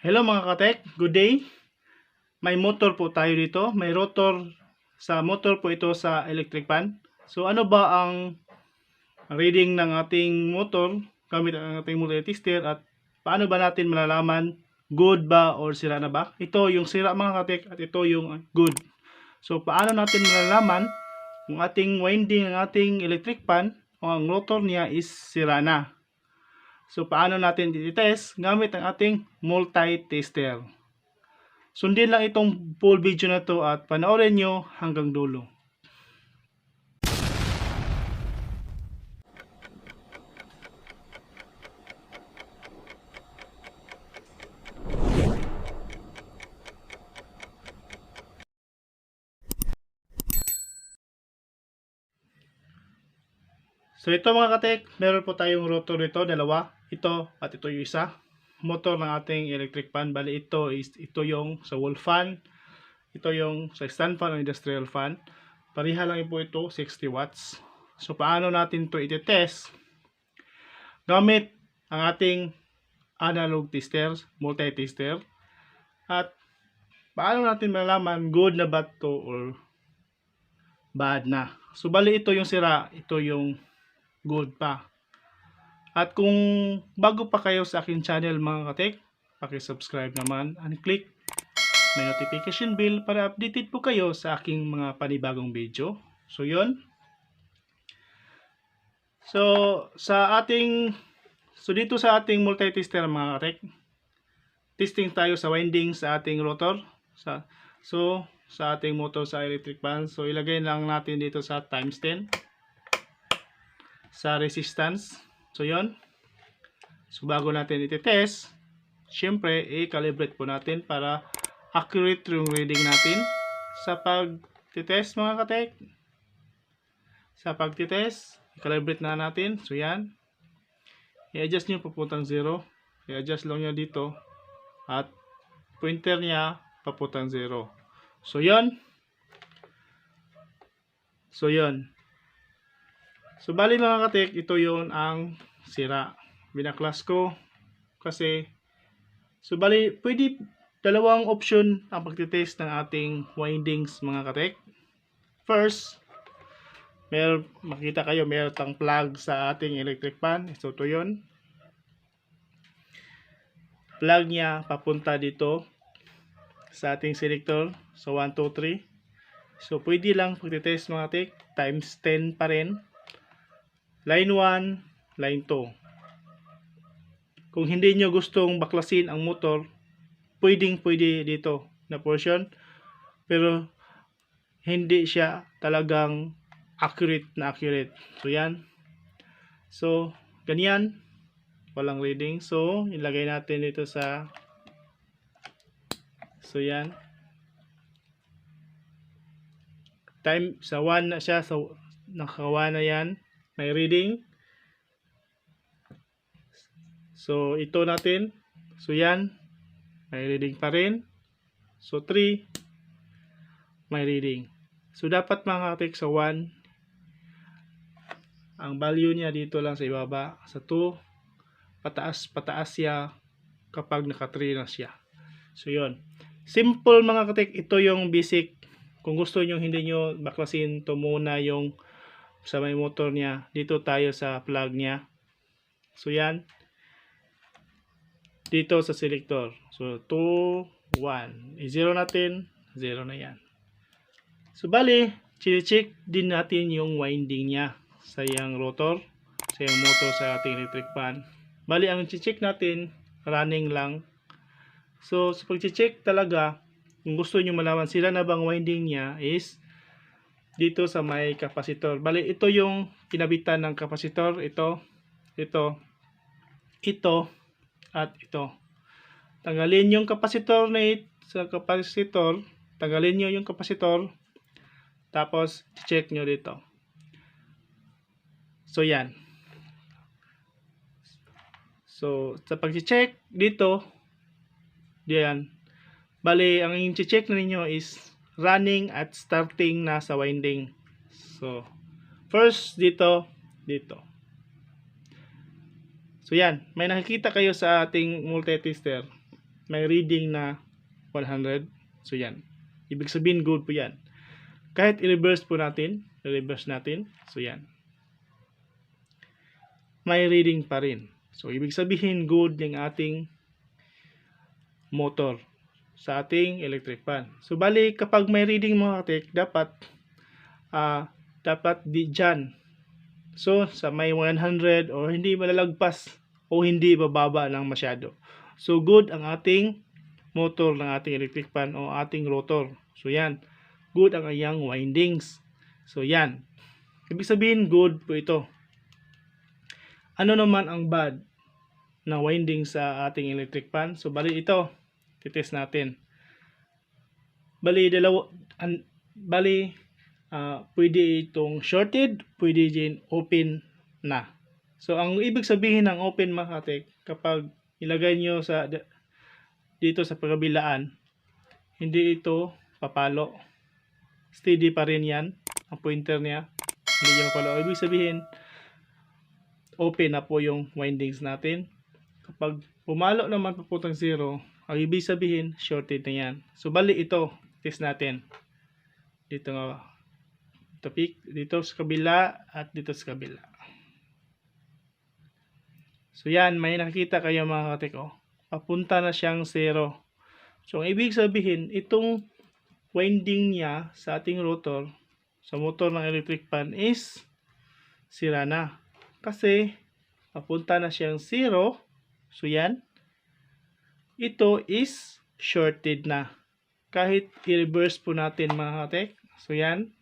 Hello mga katek, good day. May motor po tayo dito. May rotor sa motor po ito sa electric fan. So ano ba ang reading ng ating motor gamit ang ating multi-tester at paano ba natin malalaman good ba or sira na ba? Ito yung sira mga katek at ito yung good. So paano natin malalaman kung ating winding ng ating electric fan o ang rotor niya is sira na? So paano natin i-test gamit ang ating multi-tester? Sundin lang itong full video na to at panoorin nyo hanggang dulo. So ito mga katek, meron po tayong rotor nito, dalawa. Ito at ito yung isa. Motor ng ating electric fan. Bali ito yung sa wall fan. Ito yung sa stand fan o industrial fan. Pariha lang po ito, 60 watts. So paano natin ito iti-test? Gamit ang ating analog tester, multi-tester. At paano natin malalaman good na ba ito or bad na? So bali ito yung sira, ito yung good pa. At kung bago pa kayo sa akin channel mga katek, paki-subscribe naman and click may notification bell para updated po kayo sa aking mga panibagong video. So yun. So dito sa ating multi-tester mga katek, testing tayo sa winding sa ating rotor. Sa ating motor sa electric fan. So ilagay lang natin dito sa times 10 sa resistance. So yon. So bago natin iti-test, syempre i-calibrate po natin para accurate yung reading natin sa pag-test mga katek. Sa pag-test, i-calibrate na natin. So yan. I-adjust nyo papuntang 0. I-adjust lang nyo dito at pointer niya papuntang 0. So yon. So yon. So bali mga katek, ito yon ang sira. Binaklas ko kasi so bali pwede dalawang option ang pagtitest ng ating windings mga katek. First, makita kayo meron tang plug sa ating electric fan. So ito yon. Plug niya papunta dito sa ating selector. So 1, 2, 3. So pwede lang pagtitest mga katek times 10 pa rin. Line 1, line 2. Kung hindi nyo gustong baklasin ang motor, pwede dito na portion. Pero hindi siya talagang accurate. So yan. So ganyan. Walang reading. So ilagay natin dito sa so yan. Time sa 1 na siya. So naka-1 na yan. May reading. So ito natin. So yan. May reading pa rin. So 3. May reading. So dapat mga katek sa 1. Ang value niya dito lang sa ibaba. Sa 2. Pataas siya kapag naka 3 na siya. So yun. Simple mga katek. Ito yung basic. Kung gusto nyo hindi nyo baklasin, ito muna yung sa may motor niya. Dito tayo sa plug niya. So yan. Dito sa selector. So 2, 1. I-0 natin. 0 na yan. So bali, check din natin yung winding niya sa yung rotor. Sa yung motor sa ating electric fan. Bali, ang check natin, running lang. So sa pag-check talaga, kung gusto nyo malaman sila na bang winding niya is dito sa may capacitor. Bali, ito yung kinabitan ng capacitor. Ito, at ito. Tanggalin yung capacitor na sa capacitor. Tanggalin nyo yung capacitor. Tapos, check nyo dito. So, yan. So, sa pag-check dito, diyan. Bali, ang i-check na ninyo is running at starting na sa winding. So, first dito. So yan, may nakikita kayo sa ating multi-tester. may reading na 100. So yan. Ibig sabihin good po yan. Kahit i-reverse po natin, i-reverse natin. So yan. May reading pa rin. So ibig sabihin good yung ating motor sa ating electric fan. So bali kapag may reading mga katek, dapat di dyan. So sa may 100 o hindi malalagpas o hindi bababa ng masyado. So good ang ating motor ng ating electric fan o ating rotor. So yan. Good ang iyang windings. So yan. Ibig sabihin good po ito. Ano naman ang bad na winding sa ating electric fan? So bali ito. Titest natin. Bali pwede itong shorted, pwede din open na. So ang ibig sabihin ng open mga katek, kapag ilagay nyo dito sa pagkabilaan, hindi ito papalo. Steady pa rin yan ang pointer niya. Hindi niya papalo. Ibig sabihin open na po yung windings natin. Kapag pumalo naman papuntang 0, ang ibig sabihin shorted na yan. So bali ito, test natin. Dito nga dito sa kabila at dito sa kabila. So yan, may nakikita kayo mga katek, papunta na siyang 0. So ang ibig sabihin, itong winding niya sa ating rotor, sa motor ng electric fan is sira na. Kasi papunta na siyang 0. So yan, ito is shorted na. Kahit i-reverse po natin mga katek. So yan,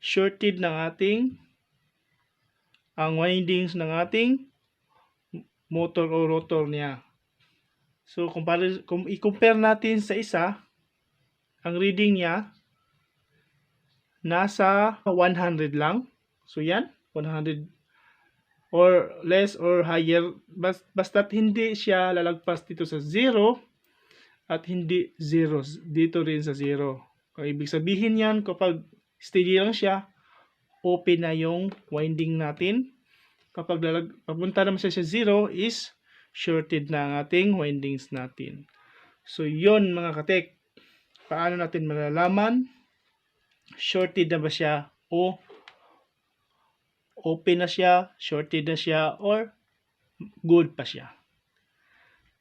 shorted ng ang windings ng ating motor o rotor niya. So kung i-compare natin sa isa, ang reading niya nasa 100 lang. So yan, 100 or less or higher, basta't hindi siya lalagpas dito sa 0 at hindi 0 dito rin sa 0. Ang ibig sabihin yan, kapag steady lang siya, open na yung winding natin. Kapag papunta naman siya sa 0 is shorted na ang ating windings natin. So yon mga katek, paano natin malalaman shorted na ba siya o open na siya, shorted na siya, or good pa siya.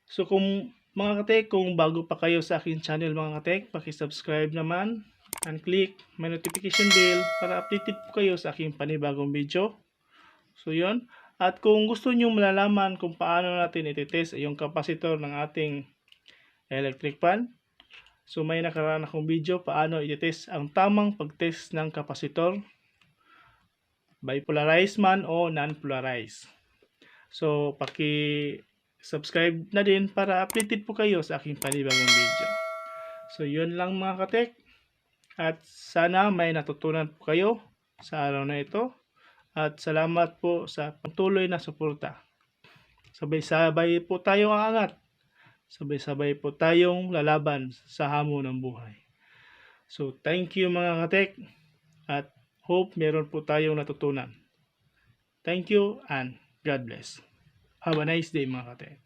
So kung mga katek, kung bago pa kayo sa aking channel mga katek, paki-subscribe naman and click my notification bell para updated po kayo sa aking panibagong video. So yun. At kung gusto nyo malalaman kung paano natin iti-test yung capacitor ng ating electric fan, so may nakaraan akong video paano iti-test ang tamang pag-test ng capacitor, bipolarized man o non-polarized. So paki-subscribe na din para updated po kayo sa aking panibagong video. So yun lang mga katek. At sana may natutunan po kayo sa araw na ito. At salamat po sa patuloy na suporta. Sabay-sabay po tayong aangat. Sabay-sabay po tayong lalaban sa hamon ng buhay. So thank you mga katek. At hope meron po tayong natutunan. Thank you and God bless. Have a nice day mga katek.